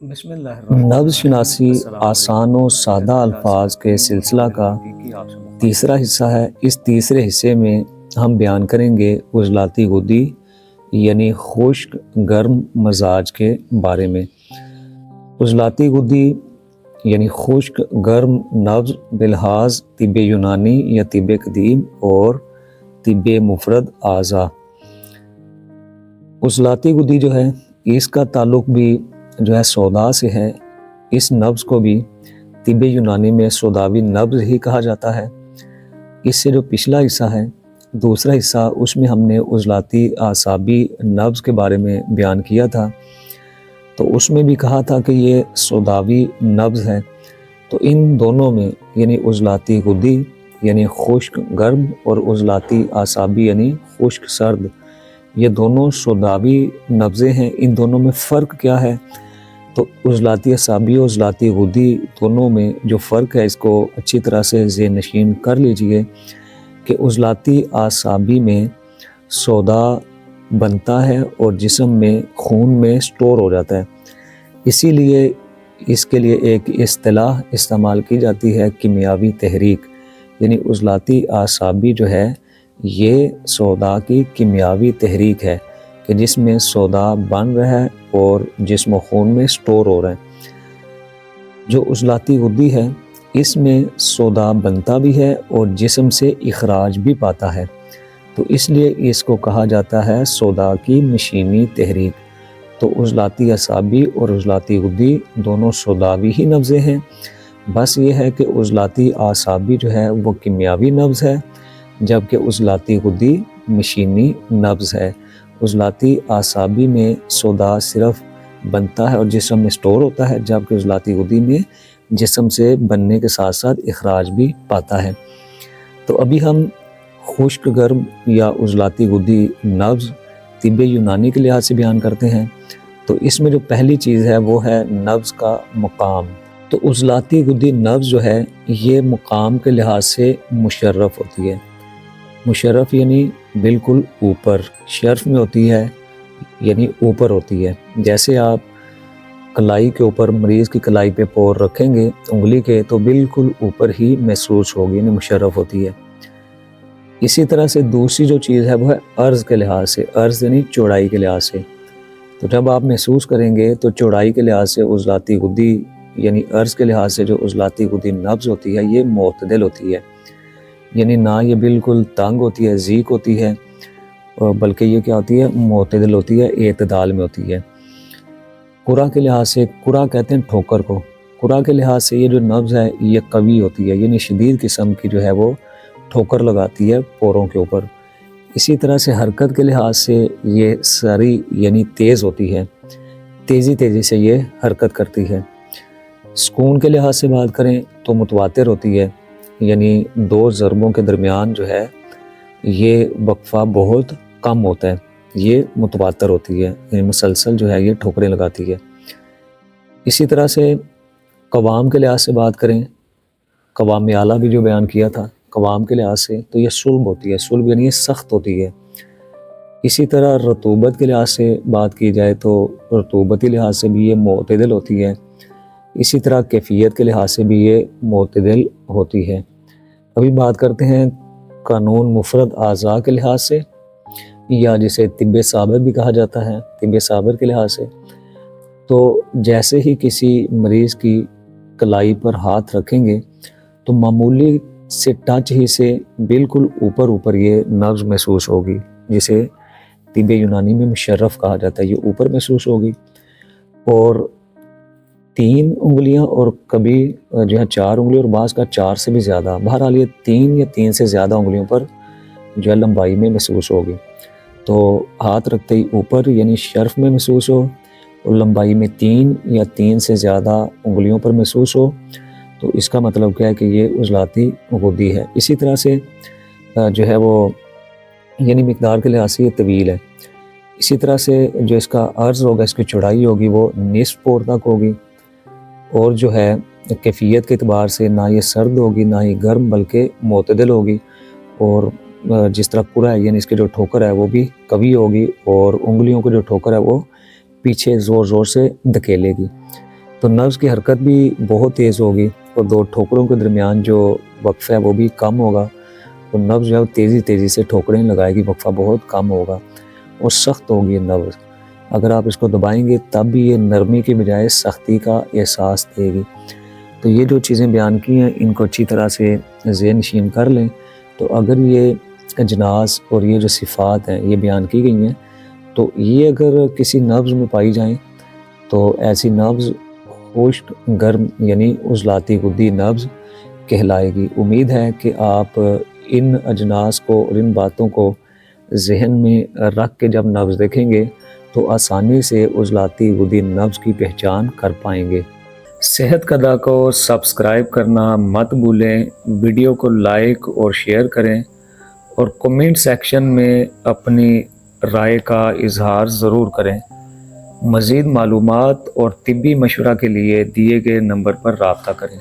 نبض شناسی آسان و سادہ الفاظ کے سلسلہ کا تیسرا حصہ ہے۔ اس تیسرے حصے میں ہم بیان کریں گے عضلاتی غدی یعنی خشک گرم مزاج کے بارے میں۔ عضلاتی غدی یعنی خشک گرم نبض بلحاظ طب یونانی یا طب قدیم اور طب مفرد اعضاء۔ عضلاتی غدی جو ہے اس کا تعلق بھی جو ہے سودا سے ہے۔ اس نبض کو بھی طب یونانی میں سوداوی نبض ہی کہا جاتا ہے۔ اس سے جو پچھلا حصہ ہے دوسرا حصہ اس میں ہم نے عضلاتی اعصابی نبض کے بارے میں بیان کیا تھا، تو اس میں بھی کہا تھا کہ یہ سوداوی نبض ہے۔ تو ان دونوں میں یعنی عضلاتی غدی یعنی خشک گرم اور عضلاتی اعصابی یعنی خشک سرد، یہ دونوں سوداوی نبضیں ہیں۔ ان دونوں میں فرق کیا ہے؟ تو عضلاتی اعصابی اور عضلاتی غدی دونوں میں جو فرق ہے اس کو اچھی طرح سے ذہن نشین کر لیجئے کہ عضلاتی اعصابی میں سودا بنتا ہے اور جسم میں خون میں سٹور ہو جاتا ہے، اسی لیے اس کے لیے ایک اصطلاح استعمال کی جاتی ہے کیمیاوی تحریک، یعنی عضلاتی اعصابی جو ہے یہ سودا کی کیمیاوی تحریک ہے کہ جس میں سودا بن رہا ہے اور جسم و خون میں سٹور ہو رہا ہے۔ جو عضلاتی غدی ہے اس میں سودا بنتا بھی ہے اور جسم سے اخراج بھی پاتا ہے، تو اس لیے اس کو کہا جاتا ہے سودا کی مشینی تحریک۔ تو عضلاتی اعصابی اور عضلاتی غدی دونوں سوداوی ہی نبضیں ہیں، بس یہ ہے کہ عضلاتی اعصابی جو ہے وہ کیمیاوی نبض ہے جبکہ عضلاتی غدی مشینی نبض ہے۔ عضلاتی اعصابی میں سودا صرف بنتا ہے اور جسم میں سٹور ہوتا ہے، جبکہ عضلاتی غدی میں جسم سے بننے کے ساتھ ساتھ اخراج بھی پاتا ہے۔ تو ابھی ہم خشک گرم یا عضلاتی غدی نبض طب یونانی کے لحاظ سے بیان کرتے ہیں۔ تو اس میں جو پہلی چیز ہے وہ ہے نبض کا مقام۔ تو عضلاتی غدی نبض جو ہے یہ مقام کے لحاظ سے مشرف ہوتی ہے۔ مشرف یعنی بالکل اوپر، شرف میں ہوتی ہے یعنی اوپر ہوتی ہے۔ جیسے آپ کلائی کے اوپر مریض کی کلائی پہ پور رکھیں گے انگلی کے تو بالکل اوپر ہی محسوس ہوگی، یعنی مشرف ہوتی ہے۔ اسی طرح سے دوسری جو چیز ہے وہ ہے عرض کے لحاظ سے، عرض یعنی چوڑائی کے لحاظ سے۔ تو جب آپ محسوس کریں گے تو چوڑائی کے لحاظ سے عضلاتی غدی یعنی عرض کے لحاظ سے جو عضلاتی غدی نبض ہوتی ہے یہ معتدل ہوتی ہے، یعنی نہ یہ بالکل تنگ ہوتی ہے ضیق ہوتی ہے، بلکہ یہ کیا ہوتی ہے معتدل ہوتی ہے، اعتدال میں ہوتی ہے۔ قرا کے لحاظ سے، قرا کہتے ہیں ٹھوکر کو، قرا کے لحاظ سے یہ جو نبض ہے یہ قوی ہوتی ہے، یعنی شدید قسم کی جو ہے وہ ٹھوکر لگاتی ہے پوروں کے اوپر۔ اسی طرح سے حرکت کے لحاظ سے یہ سری یعنی تیز ہوتی ہے، تیزی سے یہ حرکت کرتی ہے۔ سکون کے لحاظ سے بات کریں تو متواتر ہوتی ہے، یعنی دو ضربوں کے درمیان جو ہے یہ وقفہ بہت کم ہوتا ہے، یہ متواتر ہوتی ہے، یعنی مسلسل جو ہے یہ ٹھوکریں لگاتی ہے۔ اسی طرح سے قوام کے لحاظ سے بات کریں، قوام اعلیٰ بھی جو بیان کیا تھا قوام کے لحاظ سے تو یہ سلب ہوتی ہے، سلب یعنی یہ سخت ہوتی ہے۔ اسی طرح رطوبت کے لحاظ سے بات کی جائے تو رطوبتی لحاظ سے بھی یہ معتدل ہوتی ہے۔ اسی طرح کیفیت کے لحاظ سے بھی یہ معتدل ہوتی ہے۔ ابھی بات کرتے ہیں قانون مفرد اعضاء کے لحاظ سے، یا جسے طب صابر بھی کہا جاتا ہے، طب صابر کے لحاظ سے۔ تو جیسے ہی کسی مریض کی کلائی پر ہاتھ رکھیں گے تو معمولی سے ٹچ ہی سے بالکل اوپر یہ نبض محسوس ہوگی، جسے طب یونانی میں مشرف کہا جاتا ہے، یہ اوپر محسوس ہوگی۔ اور 3 انگلیاں اور کبھی جو ہے 4 انگلیاں اور بعض کا 4 سے بھی زیادہ، بہرحال یہ 3 یا 3 سے زیادہ انگلیوں پر جو ہے لمبائی میں محسوس ہوگی۔ تو ہاتھ رکھتے ہی اوپر یعنی شرف میں محسوس ہو اور لمبائی میں 3 یا 3 سے زیادہ انگلیوں پر محسوس ہو، تو اس کا مطلب کیا ہے کہ یہ عضلاتی غدی ہے۔ اسی طرح سے جو ہے وہ یعنی مقدار کے لحاظ سے یہ طویل ہے۔ اسی طرح سے جو اس کا عرض ہوگا، اس کی چوڑائی ہوگی وہ نصف پور تک ہوگی، اور جو ہے کیفیت کے اعتبار سے نہ یہ سرد ہوگی نہ ہی گرم بلکہ معتدل ہوگی، اور جس طرح قرا ہے یعنی اس کی جو ٹھوکر ہے وہ بھی قوی ہوگی اور انگلیوں کو جو ٹھوکر ہے وہ پیچھے زور سے دھکیلے گی۔ تو نبض کی حرکت بھی بہت تیز ہوگی اور دو ٹھوکروں کے درمیان جو وقفہ ہے وہ بھی کم ہوگا، اور نبض جو ہے تیزی سے ٹھوکریں لگائے گی، وقفہ بہت کم ہوگا اور سخت ہوگی نبض۔ اگر آپ اس کو دبائیں گے تب بھی یہ نرمی کی بجائے سختی کا احساس دے گی۔ تو یہ جو چیزیں بیان کی ہیں ان کو اچھی طرح سے ذہن نشین کر لیں، تو اگر یہ اجناس اور یہ جو صفات ہیں یہ بیان کی گئی ہیں، تو یہ اگر کسی نبض میں پائی جائیں تو ایسی نبض خشک گرم یعنی عضلاتی غدی نبض کہلائے گی۔ امید ہے کہ آپ ان اجناس کو اور ان باتوں کو ذہن میں رکھ کے جب نبض دیکھیں گے تو آسانی سے عضلاتی غدی نبض کی پہچان کر پائیں گے۔ صحت قدح کو سبسکرائب کرنا مت بھولیں، ویڈیو کو لائک اور شیئر کریں، اور کمنٹ سیکشن میں اپنی رائے کا اظہار ضرور کریں۔ مزید معلومات اور طبی مشورہ کے لیے دیے گئے نمبر پر رابطہ کریں۔